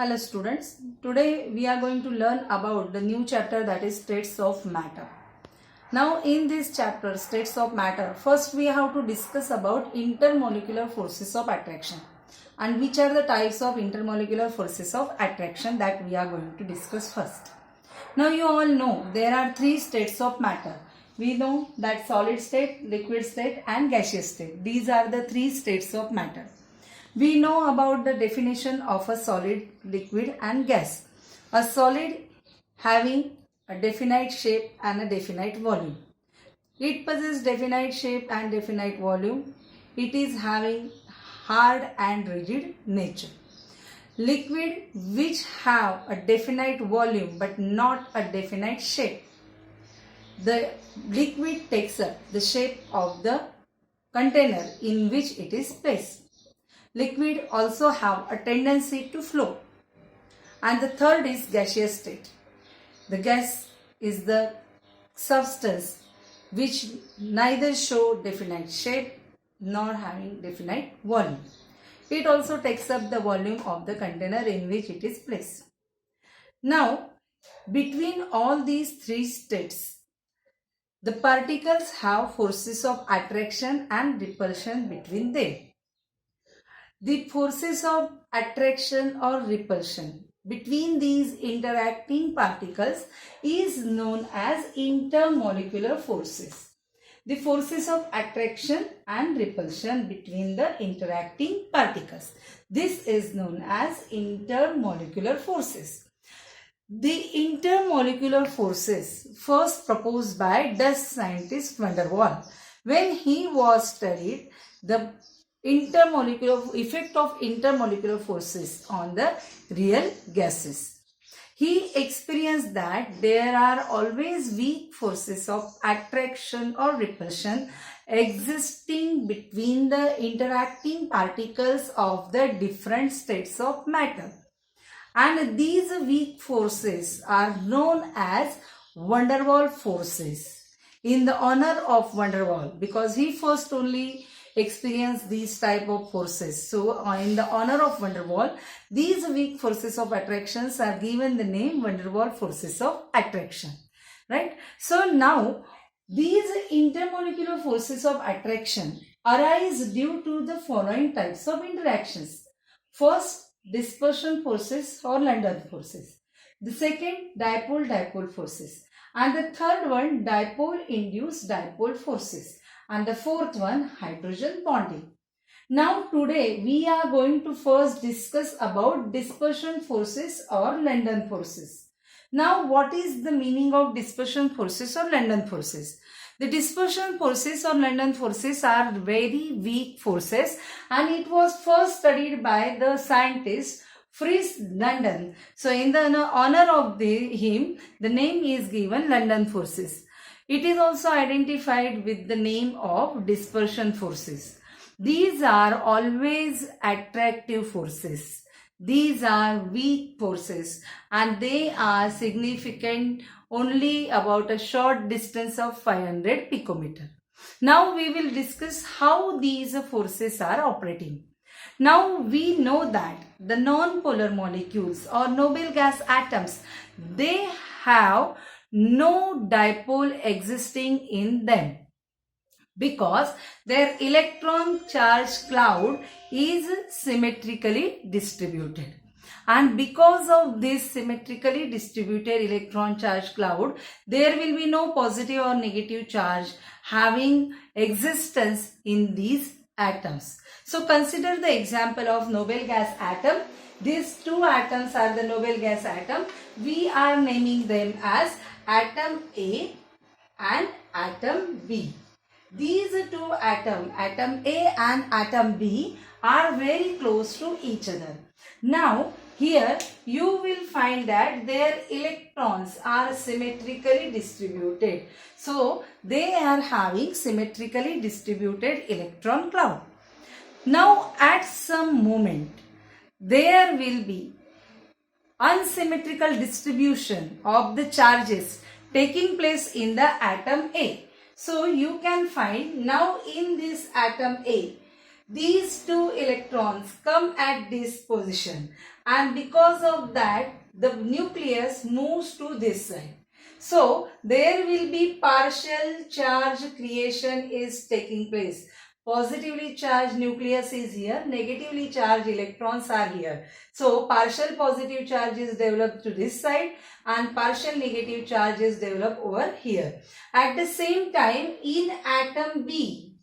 Hello students, today we are going to learn about the new chapter that is states of matter. Now in this chapter states of matter, first we have to discuss about intermolecular forces of attraction and which are the types of intermolecular forces of attraction that we are going to discuss first. Now you all know there are three states of matter. We know that solid state, liquid state and gaseous state. These are the three states of matter. We know about the definition of a solid, liquid and gas. A solid having a definite shape and a definite volume. It possesses definite shape and definite volume. It is having hard and rigid nature. Liquid which have a definite volume but not a definite shape. The liquid takes up the shape of the container in which it is placed. Liquid also have a tendency to flow. And the third is gaseous state. The gas is the substance which neither show definite shape nor having definite volume. It also takes up the volume of the container in which it is placed. Now, between all these three states, the particles have forces of attraction and repulsion between them. The forces of attraction or repulsion between these interacting particles is known as intermolecular forces. The forces of attraction and repulsion between the interacting particles. This is known as intermolecular forces. The intermolecular forces first proposed by Dutch scientist van der Waal when he was studied the effect of intermolecular forces on the real gases. He experienced that there are always weak forces of attraction or repulsion existing between the interacting particles of the different states of matter. And these weak forces are known as van der Waal forces in the honor of van der Waal, because he first only experienced these type of forces. So in the honor of van der Waal, these weak forces of attractions are given the name van der Waal forces of attraction, right? So now these intermolecular forces of attraction arise due to the following types of interactions. First, dispersion forces or London forces. The second, dipole-dipole forces. And the third one, dipole-induced dipole forces. And the fourth one, hydrogen bonding. Now today we are going to first discuss about dispersion forces or London forces. Now what is the meaning of dispersion forces or London forces? The dispersion forces or London forces are very weak forces and it was first studied by the scientist Fritz London. So in the honor of him, the name is given London forces. It is also identified with the name of dispersion forces. These are always attractive forces. These are weak forces and they are significant only about a short distance of 500 picometer. Now we will discuss how these forces are operating. Now we know that the non-polar molecules or noble gas atoms, they have no dipole existing in them because their electron charge cloud is symmetrically distributed. And because of this symmetrically distributed electron charge cloud, there will be no positive or negative charge having existence in these atoms. So consider the example of noble gas atom. These two atoms are the noble gas atom. We are naming them as atom A and atom B. These two atoms, atom A and atom B, are very close to each other. Now here you will find that their electrons are symmetrically distributed. So they are having symmetrically distributed electron cloud. Now at some moment there will be unsymmetrical distribution of the charges taking place in the atom A. So you can find now in this atom A, these two electrons come at this position and because of that the nucleus moves to this side. So there will be partial charge creation is taking place. Positively charged nucleus is here, negatively charged electrons are here. So partial positive charge is developed to this side and partial negative charge is developed over here. At the same time, in atom B,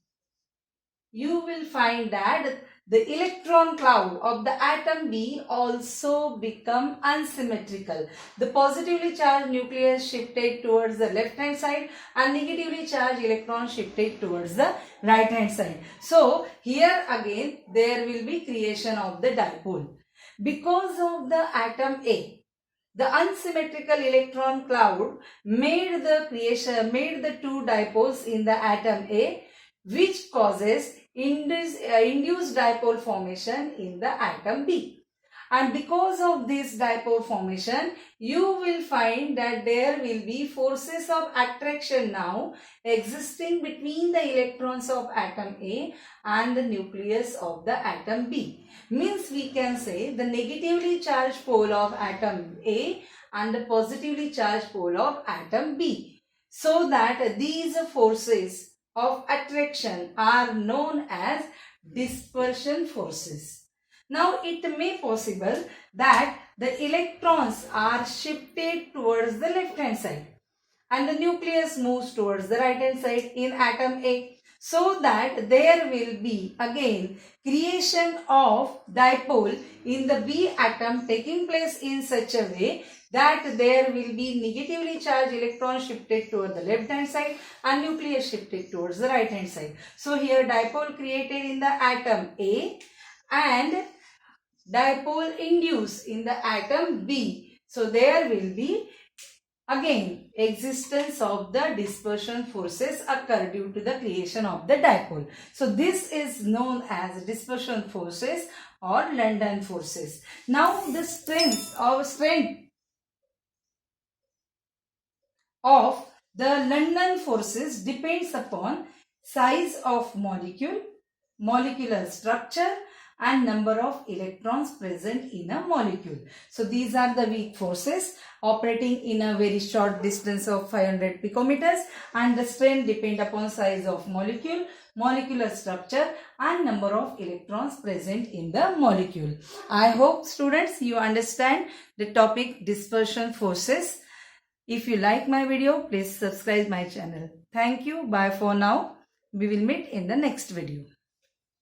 you will find that the electron cloud of the atom B also become unsymmetrical. The positively charged nucleus shifted towards the left hand side and negatively charged electron shifted towards the right hand side. So here again there will be creation of the dipole. Because of the atom A, the unsymmetrical electron cloud made the two dipoles in the atom A, which causes induced dipole formation in the atom B. And because of this dipole formation, you will find that there will be forces of attraction now existing between the electrons of atom A and the nucleus of the atom B. Means we can say the negatively charged pole of atom A and the positively charged pole of atom B. So that these forces of attraction are known as dispersion forces. Now it may possible that the electrons are shifted towards the left hand side and the nucleus moves towards the right hand side in atom A, so that there will be again creation of dipole in the B atom taking place in such a way that there will be negatively charged electron shifted toward the left hand side and nucleus shifted towards the right hand side. So here dipole created in the atom A and dipole induced in the atom B. So there will be again existence of the dispersion forces occur due to the creation of the dipole. So this is known as dispersion forces or London forces. Now the strength of the London forces depends upon size of molecule, molecular structure and number of electrons present in a molecule. So these are the weak forces operating in a very short distance of 500 picometers, and the strength depend upon size of molecule, molecular structure and number of electrons present in the molecule. I hope students you understand the topic dispersion forces. If you like my video, please subscribe my channel. Thank you. Bye for now. We will meet in the next video.